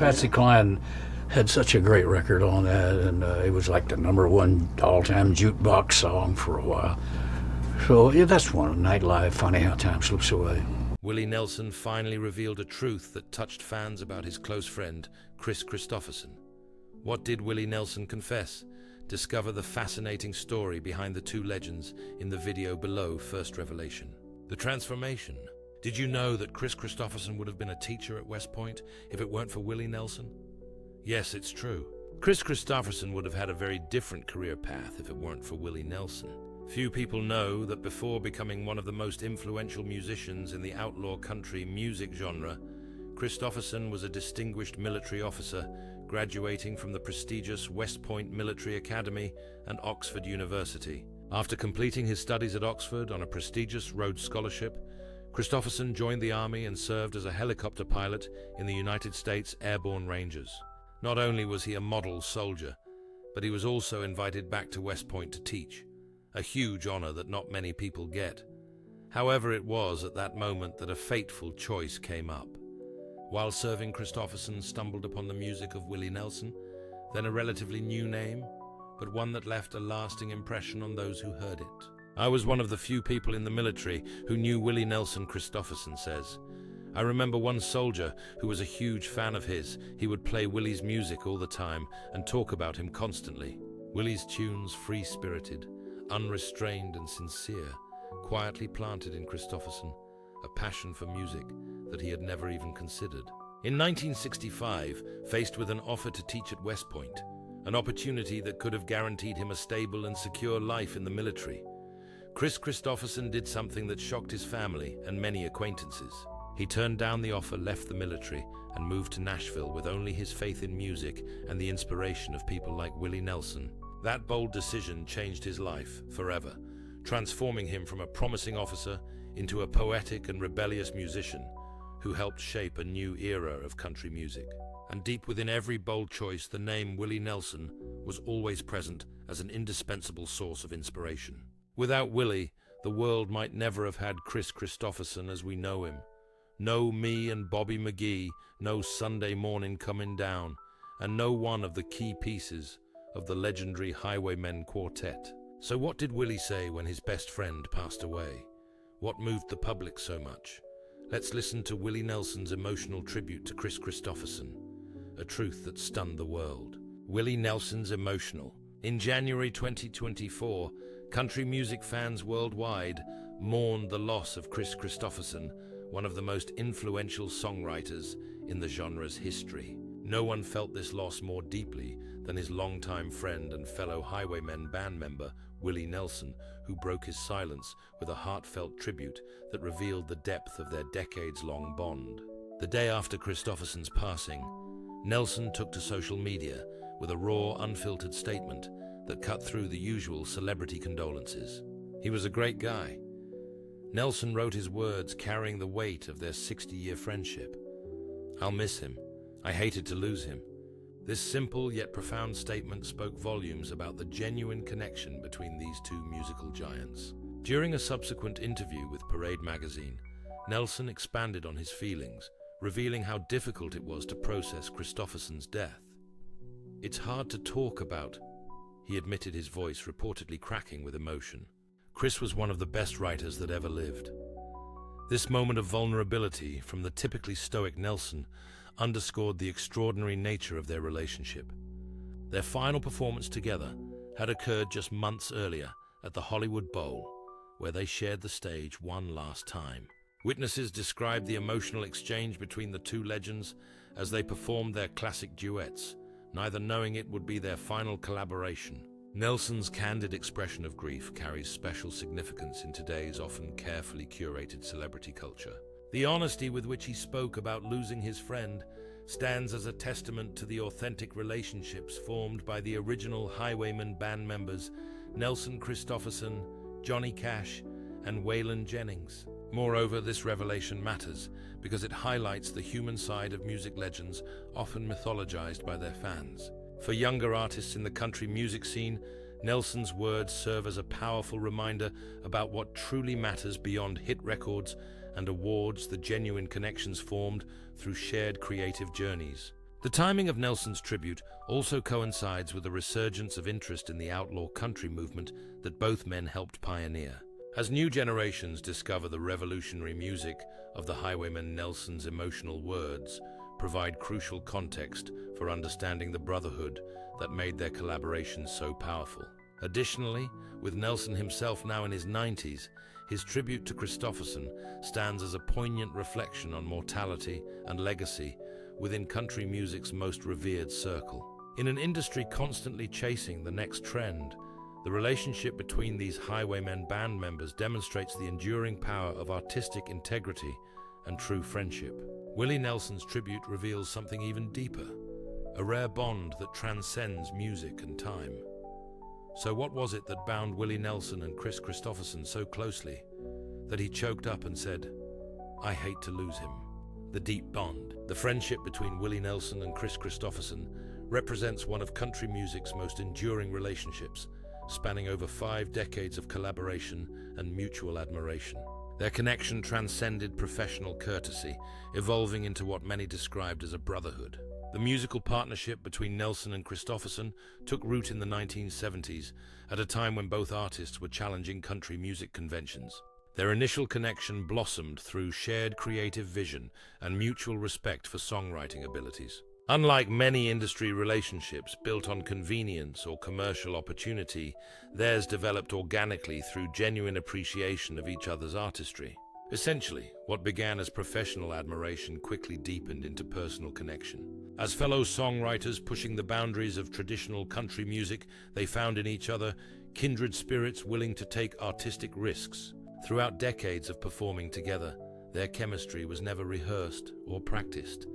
Patsy Cline had such a great record on that, and it was like the #1 all-time jukebox song for a while. So yeah, that's one. Nightlife, Funny How Time Slips Away. Willie Nelson finally revealed a truth that touched fans about his close friend, Kris Kristofferson. What did Willie Nelson confess? Discover the fascinating story behind the two legends in the video below First Revelation. The transformation. Did you know that Kris Kristofferson would have been a teacher at West Point if it weren't for Willie Nelson? Yes, it's true. Kris Kristofferson would have had a very different career path if it weren't for Willie Nelson. Few people know that before becoming one of the most influential musicians in the outlaw country music genre, Kristofferson was a distinguished military officer, graduating from the prestigious West Point Military Academy and Oxford University. After completing his studies at Oxford on a prestigious Rhodes Scholarship, Kristofferson joined the Army and served as a helicopter pilot in the United States Airborne Rangers. Not only was he a model soldier, but he was also invited back to West Point to teach, a huge honor that not many people get. However, it was at that moment that a fateful choice came up. While serving, Kristofferson stumbled upon the music of Willie Nelson, then a relatively new name, but one that left a lasting impression on those who heard it. I was one of the few people in the military who knew Willie Nelson, Kristofferson says. I remember one soldier who was a huge fan of his. He would play Willie's music all the time and talk about him constantly. Willie's tunes, free-spirited, unrestrained and sincere, quietly planted in Kristofferson a passion for music that he had never even considered. In 1965, faced with an offer to teach at West Point, an opportunity that could have guaranteed him a stable and secure life in the military, Kris Kristofferson did something that shocked his family and many acquaintances. He turned down the offer, left the military, and moved to Nashville with only his faith in music and the inspiration of people like Willie Nelson. That bold decision changed his life forever, transforming him from a promising officer into a poetic and rebellious musician who helped shape a new era of country music. And deep within every bold choice, the name Willie Nelson was always present as an indispensable source of inspiration. Without Willie, the world might never have had Kris Kristofferson as we know him. No me and Bobby McGee, no Sunday Morning Coming Down, and no one of the key pieces of the legendary Highwaymen quartet. So what did Willie say when his best friend passed away? What moved the public so much? Let's listen to Willie Nelson's emotional tribute to Kris Kristofferson, a truth that stunned the world. Willie Nelson's emotional. In January 2024, country music fans worldwide mourned the loss of Kris Kristofferson, one of the most influential songwriters in the genre's history. No one felt this loss more deeply than his longtime friend and fellow Highwaymen band member, Willie Nelson, who broke his silence with a heartfelt tribute that revealed the depth of their decades-long bond. The day after Kristofferson's passing, Nelson took to social media with a raw, unfiltered statement that cut through the usual celebrity condolences. He was a great guy. Nelson wrote his words carrying the weight of their 60-year friendship. "I'll miss him. I hated to lose him." This simple yet profound statement spoke volumes about the genuine connection between these two musical giants. During a subsequent interview with Parade magazine, Nelson expanded on his feelings, revealing how difficult it was to process Kristofferson's death. "It's hard to talk about," he admitted, his voice reportedly cracking with emotion. Kris was one of the best writers that ever lived. This moment of vulnerability from the typically stoic Nelson underscored the extraordinary nature of their relationship. Their final performance together had occurred just months earlier at the Hollywood Bowl, where they shared the stage one last time. Witnesses described the emotional exchange between the two legends as they performed their classic duets, neither knowing it would be their final collaboration. Nelson's candid expression of grief carries special significance in today's often carefully curated celebrity culture. The honesty with which he spoke about losing his friend stands as a testament to the authentic relationships formed by the original Highwaymen band members Nelson Kristofferson, Johnny Cash, and Waylon Jennings. Moreover, this revelation matters because it highlights the human side of music legends often mythologized by their fans. For younger artists in the country music scene, Nelson's words serve as a powerful reminder about what truly matters beyond hit records and awards, the genuine connections formed through shared creative journeys. The timing of Nelson's tribute also coincides with a resurgence of interest in the outlaw country movement that both men helped pioneer. As new generations discover the revolutionary music of the Highwaymen, Nelson's emotional words provide crucial context for understanding the brotherhood that made their collaboration so powerful. Additionally, with Nelson himself now in his 90s, his tribute to Kristofferson stands as a poignant reflection on mortality and legacy within country music's most revered circle. In an industry constantly chasing the next trend, the relationship between these Highwaymen band members demonstrates the enduring power of artistic integrity and true friendship. Willie Nelson's tribute reveals something even deeper, a rare bond that transcends music and time. So what was it that bound Willie Nelson and Kris Kristofferson so closely that he choked up and said, "I hate to lose him"? The deep bond, the friendship between Willie Nelson and Kris Kristofferson represents one of country music's most enduring relationships, spanning over 5 decades of collaboration and mutual admiration. Their connection transcended professional courtesy, evolving into what many described as a brotherhood. The musical partnership between Nelson and Kristofferson took root in the 1970s, at a time when both artists were challenging country music conventions. Their initial connection blossomed through shared creative vision and mutual respect for songwriting abilities. Unlike many industry relationships built on convenience or commercial opportunity, theirs developed organically through genuine appreciation of each other's artistry. Essentially, what began as professional admiration quickly deepened into personal connection. As fellow songwriters pushing the boundaries of traditional country music, they found in each other kindred spirits willing to take artistic risks. Throughout decades of performing together, their chemistry was never rehearsed or practiced.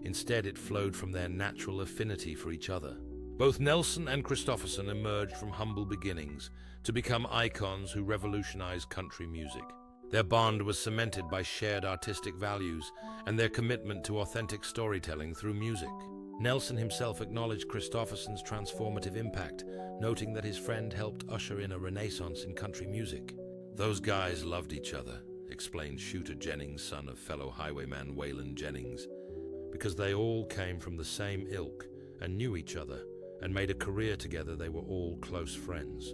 Instead, it flowed from their natural affinity for each other. Both Nelson and Kristofferson emerged from humble beginnings to become icons who revolutionized country music. Their bond was cemented by shared artistic values and their commitment to authentic storytelling through music. Nelson himself acknowledged Kristofferson's transformative impact, noting that his friend helped usher in a renaissance in country music. "Those guys loved each other," explained Shooter Jennings, son of fellow highwayman Waylon Jennings, "because they all came from the same ilk and knew each other and made a career together. They were all close friends."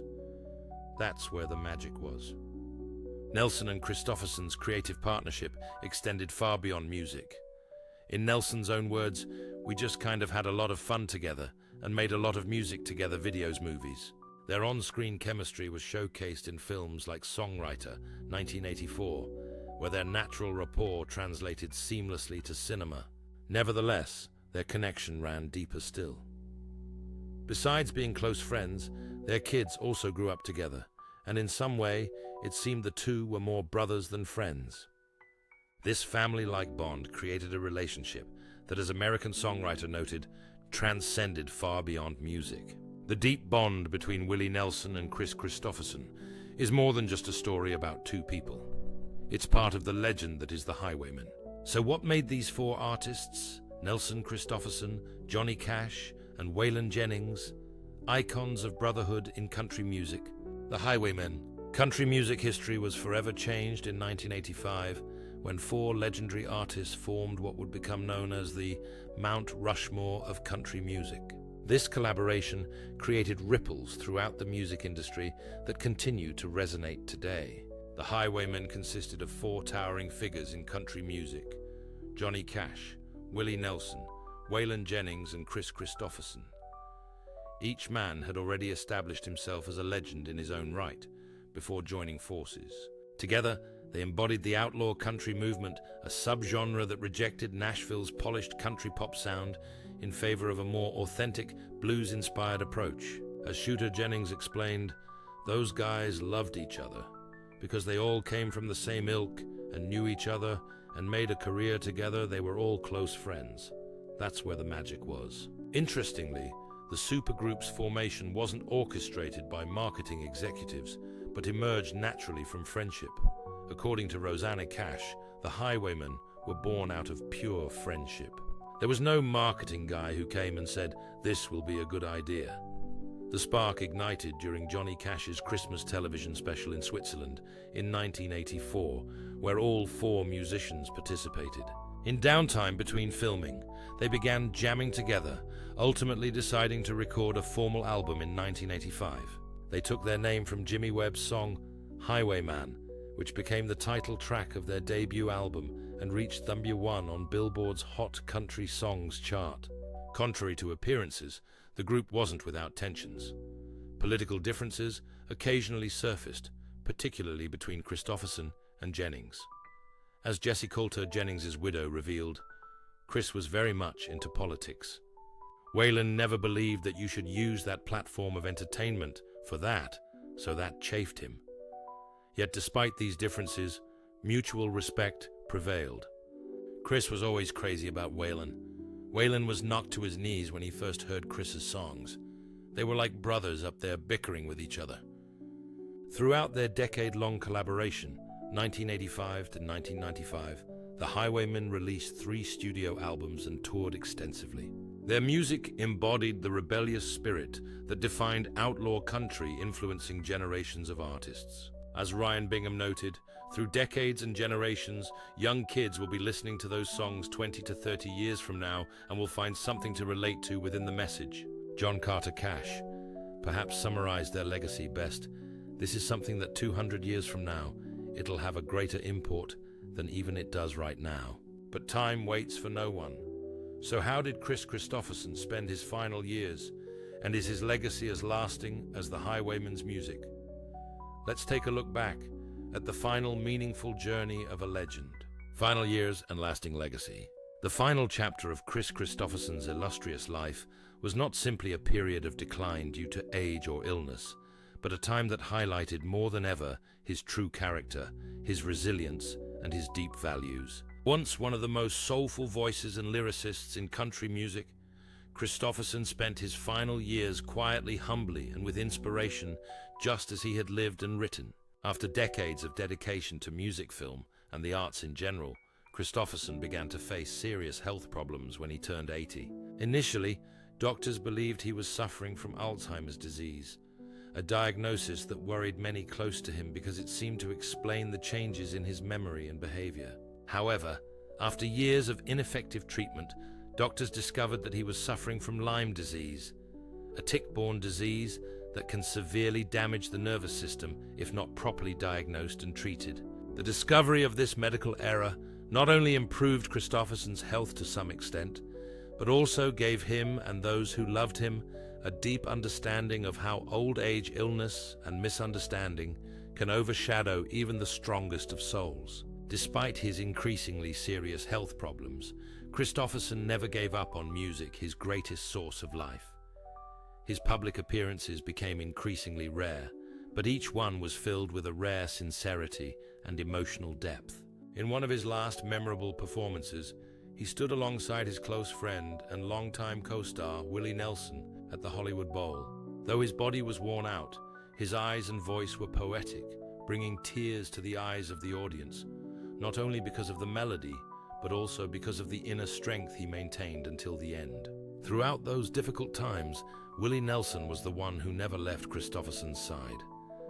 That's where the magic was. Nelson and Kristofferson's creative partnership extended far beyond music. In Nelson's own words, "We just kind of had a lot of fun together and made a lot of music together, videos, movies." Their on-screen chemistry was showcased in films like Songwriter, 1984, where their natural rapport translated seamlessly to cinema. Nevertheless, their connection ran deeper still. Besides being close friends, their kids also grew up together, and in some way, it seemed the two were more brothers than friends. This family-like bond created a relationship that, as American songwriter noted, transcended far beyond music. The deep bond between Willie Nelson and Kris Kristofferson is more than just a story about two people. It's part of the legend that is the Highwaymen. So what made these 4 artists, Nelson, Kristofferson, Johnny Cash, and Waylon Jennings, icons of brotherhood in country music? The Highwaymen. Country music history was forever changed in 1985 when 4 legendary artists formed what would become known as the Mount Rushmore of country music. This collaboration created ripples throughout the music industry that continue to resonate today. The Highwaymen consisted of 4 towering figures in country music: Johnny Cash, Willie Nelson, Waylon Jennings, and Kris Kristofferson. Each man had already established himself as a legend in his own right before joining forces. Together, they embodied the outlaw country movement, a subgenre that rejected Nashville's polished country pop sound in favor of a more authentic, blues-inspired approach. As Shooter Jennings explained, "Those guys loved each other because they all came from the same ilk and knew each other and made a career together. They were all close friends." That's where the magic was. Interestingly, the supergroup's formation wasn't orchestrated by marketing executives, but emerged naturally from friendship. According to Rosanna Cash, the Highwaymen were born out of pure friendship. There was no marketing guy who came and said, "This will be a good idea." The spark ignited during Johnny Cash's Christmas television special in Switzerland in 1984, where all 4 musicians participated. In downtime between filming, they began jamming together, ultimately deciding to record a formal album in 1985. They took their name from Jimmy Webb's song Highwaymen, which became the title track of their debut album and reached #1 on Billboard's Hot Country Songs chart. Contrary to appearances, the group wasn't without tensions. Political differences occasionally surfaced, particularly between Kristofferson and Jennings. As Jessie Coulter, Jennings' widow, revealed, Kris was very much into politics. Waylon never believed that you should use that platform of entertainment for that, so that chafed him. Yet despite these differences, mutual respect prevailed. Kris was always crazy about Waylon. Waylon was knocked to his knees when he first heard Kris's songs. They were like brothers up there bickering with each other. Throughout their decade-long collaboration, 1985 to 1995, the Highwaymen released 3 studio albums and toured extensively. Their music embodied the rebellious spirit that defined outlaw country, influencing generations of artists. As Ryan Bingham noted, through decades and generations, young kids will be listening to those songs 20 to 30 years from now and will find something to relate to within the message. John Carter Cash perhaps summarized their legacy best. This is something that 200 years from now, it'll have a greater import than even it does right now. But time waits for no one. So how did Kris Kristofferson spend his final years, and is his legacy as lasting as the Highwaymen's music? Let's take a look back at the final meaningful journey of a legend. Final years and lasting legacy. The final chapter of Kris Kristofferson's illustrious life was not simply a period of decline due to age or illness, but a time that highlighted more than ever his true character, his resilience, and his deep values. Once one of the most soulful voices and lyricists in country music, Kristofferson spent his final years quietly, humbly, and with inspiration, just as he had lived and written. After decades of dedication to music, film, and the arts in general, Kristofferson began to face serious health problems when he turned 80. Initially, doctors believed he was suffering from Alzheimer's disease, a diagnosis that worried many close to him because it seemed to explain the changes in his memory and behavior. However, after years of ineffective treatment, doctors discovered that he was suffering from Lyme disease, a tick-borne disease that can severely damage the nervous system if not properly diagnosed and treated. The discovery of this medical error not only improved Kristofferson's health to some extent, but also gave him and those who loved him a deep understanding of how old age illness and misunderstanding can overshadow even the strongest of souls. Despite his increasingly serious health problems, Kristofferson never gave up on music, his greatest source of life. His public appearances became increasingly rare, but each one was filled with a rare sincerity and emotional depth. In one of his last memorable performances, he stood alongside his close friend and longtime co-star Willie Nelson at the Hollywood Bowl. Though his body was worn out, his eyes and voice were poetic, bringing tears to the eyes of the audience, not only because of the melody, but also because of the inner strength he maintained until the end. Throughout those difficult times, Willie Nelson was the one who never left Kristofferson's side.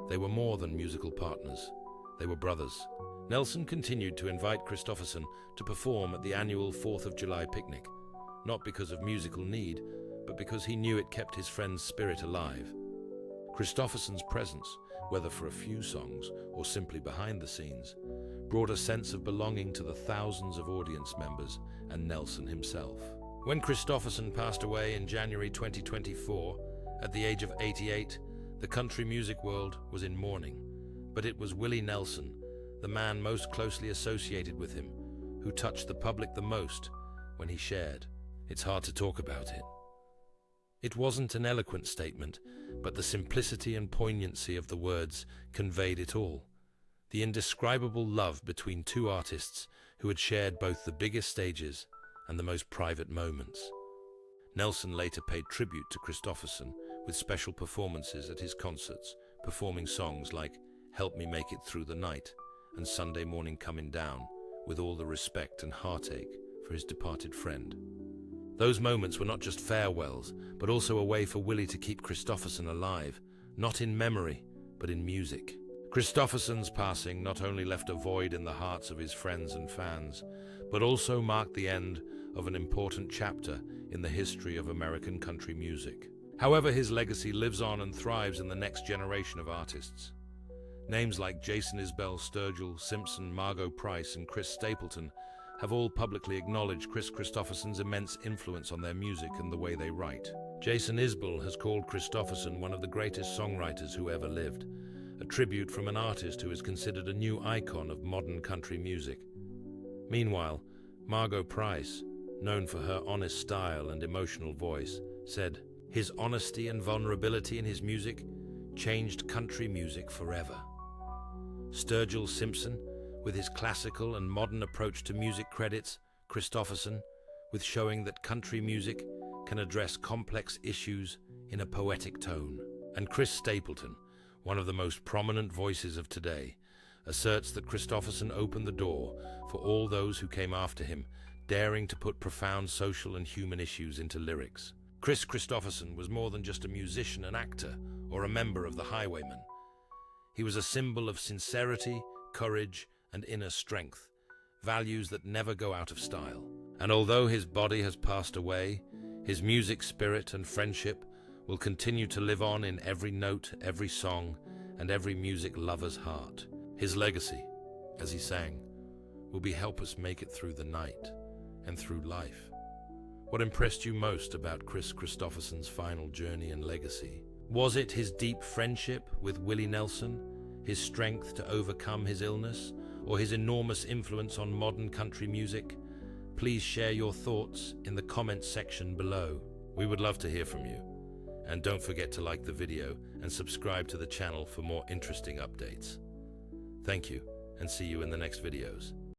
They were more than musical partners. They were brothers. Nelson continued to invite Kristofferson to perform at the annual 4th of July picnic, not because of musical need, but because he knew it kept his friend's spirit alive. Kristofferson's presence, whether for a few songs or simply behind the scenes, brought a sense of belonging to the thousands of audience members and Nelson himself. When Kristofferson passed away in January 2024, at the age of 88, the country music world was in mourning. But it was Willie Nelson, the man most closely associated with him, who touched the public the most when he shared. It's hard to talk about it. It wasn't an eloquent statement, but the simplicity and poignancy of the words conveyed it all. The indescribable love between two artists who had shared both the biggest stages and the most private moments. Nelson later paid tribute to Kristofferson with special performances at his concerts, performing songs like Help Me Make It Through the Night and Sunday Morning Comin' Down, with all the respect and heartache for his departed friend. Those moments were not just farewells, but also a way for Willie to keep Kristofferson alive, not in memory, but in music. Kristofferson's passing not only left a void in the hearts of his friends and fans, but also marked the end of an important chapter in the history of American country music. However, his legacy lives on and thrives in the next generation of artists. Names like Jason Isbell, Sturgill Simpson, Margot Price, and Chris Stapleton have all publicly acknowledged Kris Kristofferson's immense influence on their music and the way they write. Jason Isbell has called Kristofferson one of the greatest songwriters who ever lived, a tribute from an artist who is considered a new icon of modern country music. Meanwhile, Margot Price, known for her honest style and emotional voice, said, "His honesty and vulnerability in his music changed country music forever." Sturgill Simpson, with his classical and modern approach to music, credits Kristofferson with showing that country music can address complex issues in a poetic tone. And Chris Stapleton, one of the most prominent voices of today, asserts that Kristofferson opened the door for all those who came after him, daring to put profound social and human issues into lyrics. Kris Kristofferson was more than just a musician, an actor, or a member of the Highwaymen. He was a symbol of sincerity, courage, and inner strength, values that never go out of style. And although his body has passed away, his music spirit and friendship will continue to live on in every note, every song, and every music lover's heart. His legacy, as he sang, will help us make it through the night and through life. What impressed you most about Kris Kristofferson's final journey and legacy? Was it his deep friendship with Willie Nelson, his strength to overcome his illness, or his enormous influence on modern country music? Please share your thoughts in the comments section below. We would love to hear from you. And don't forget to like the video and subscribe to the channel for more interesting updates. Thank you, and see you in the next videos.